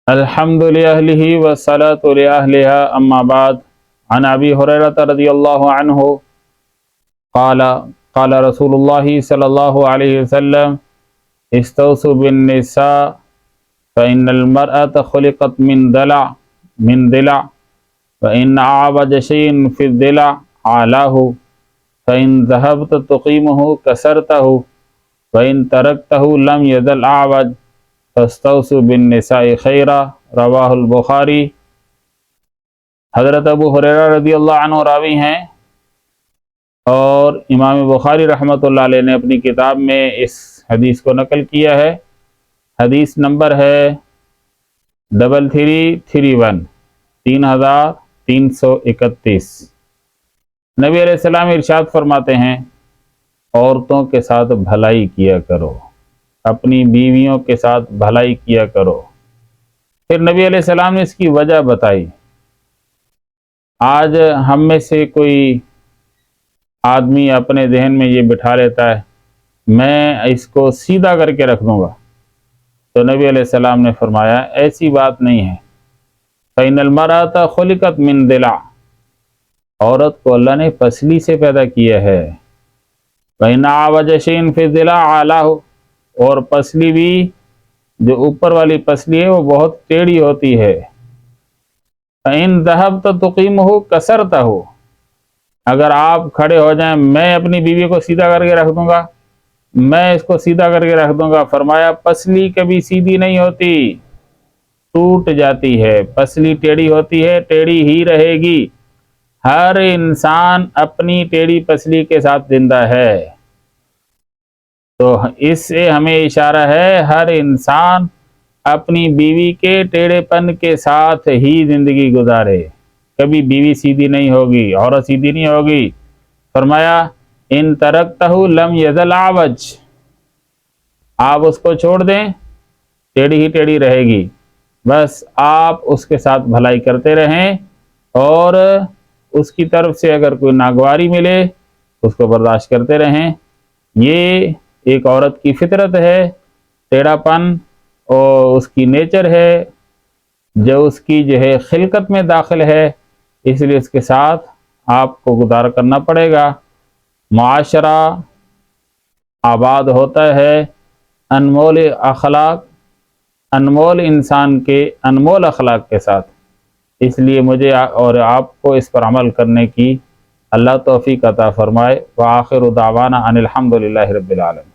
الحمد لأهله والصلاة لأهلها أما بعد عن أبي هريرة رضي الله عنه قال رسول الله صلى الله عليه وسلم استوصوا بالنساء فإن المرأة خلقت من ضلع فإن أعوج شيء في الضلع أعلاه فإن ذهبت تقيمه كسرته وإن تركته لم يزل أعوج فاستوصوا بالنساء خیرا رواہ البخاری۔ حضرت ابو ہریرہ رضی اللہ عنہ راوی ہیں اور امام بخاری رحمۃ اللہ علیہ نے اپنی کتاب میں اس حدیث کو نقل کیا ہے۔ حدیث نمبر ہے 3331 3331۔ نبی علیہ السلام ارشاد فرماتے ہیں عورتوں کے ساتھ بھلائی کیا کرو، اپنی بیویوں کے ساتھ بھلائی کیا کرو۔ پھر نبی علیہ السلام نے اس کی وجہ بتائی۔ آج ہم میں سے کوئی آدمی اپنے ذہن میں یہ بٹھا لیتا ہے میں اس کو سیدھا کر کے رکھ دوں گا، تو نبی علیہ السلام نے فرمایا ایسی بات نہیں ہے۔ فَإِنَّ الْمَرْأَةَ خُلِقَتْ مِنْ ضِلْعٍ، عورت کو اللہ نے پسلی سے پیدا کیا ہے۔ وَإِنَّ أَعْوَجَ شَيْءٍ فِي الضِّلْعِ أَعْلَاهُ، اور پسلی بھی جو اوپر والی پسلی ہے وہ بہت ٹیڑھی ہوتی ہے۔ فَإِن ذَهَبْتَ تُقِيمُهُ كَسَرْتَهُ، اگر آپ کھڑے ہو جائیں میں اپنی بیوی کو سیدھا کر کے رکھ دوں گا، میں اس کو سیدھا کر کے رکھ دوں گا، فرمایا پسلی کبھی سیدھی نہیں ہوتی، ٹوٹ جاتی ہے۔ پسلی ٹیڑھی ہوتی ہے، ٹیڑھی ہی رہے گی۔ ہر انسان اپنی ٹیڑھی پسلی کے ساتھ زندہ ہے، تو اس سے ہمیں اشارہ ہے ہر انسان اپنی بیوی کے ٹیڑھے پن کے ساتھ ہی زندگی گزارے۔ کبھی بیوی سیدھی نہیں ہوگی، عورت سیدھی نہیں ہوگی۔ فرمایا ان ترکتہ لم یزل اعوج، آپ اس کو چھوڑ دیں ٹیڑھی ہی ٹیڑھی رہے گی، بس آپ اس کے ساتھ بھلائی کرتے رہیں اور اس کی طرف سے اگر کوئی ناگواری ملے اس کو برداشت کرتے رہیں۔ یہ ایک عورت کی فطرت ہے، ٹیڑھا پن اور اس کی نیچر ہے جو اس کی خلقت میں داخل ہے، اس لیے اس کے ساتھ آپ کو گزارا کرنا پڑے گا۔ معاشرہ آباد ہوتا ہے انمول اخلاق، انمول انسان کے انمول اخلاق کے ساتھ، اس لیے مجھے اور آپ کو اس پر عمل کرنے کی اللہ توفیق عطا فرمائے۔ وآخر دعوانا ان الحمد للہ رب العالمین۔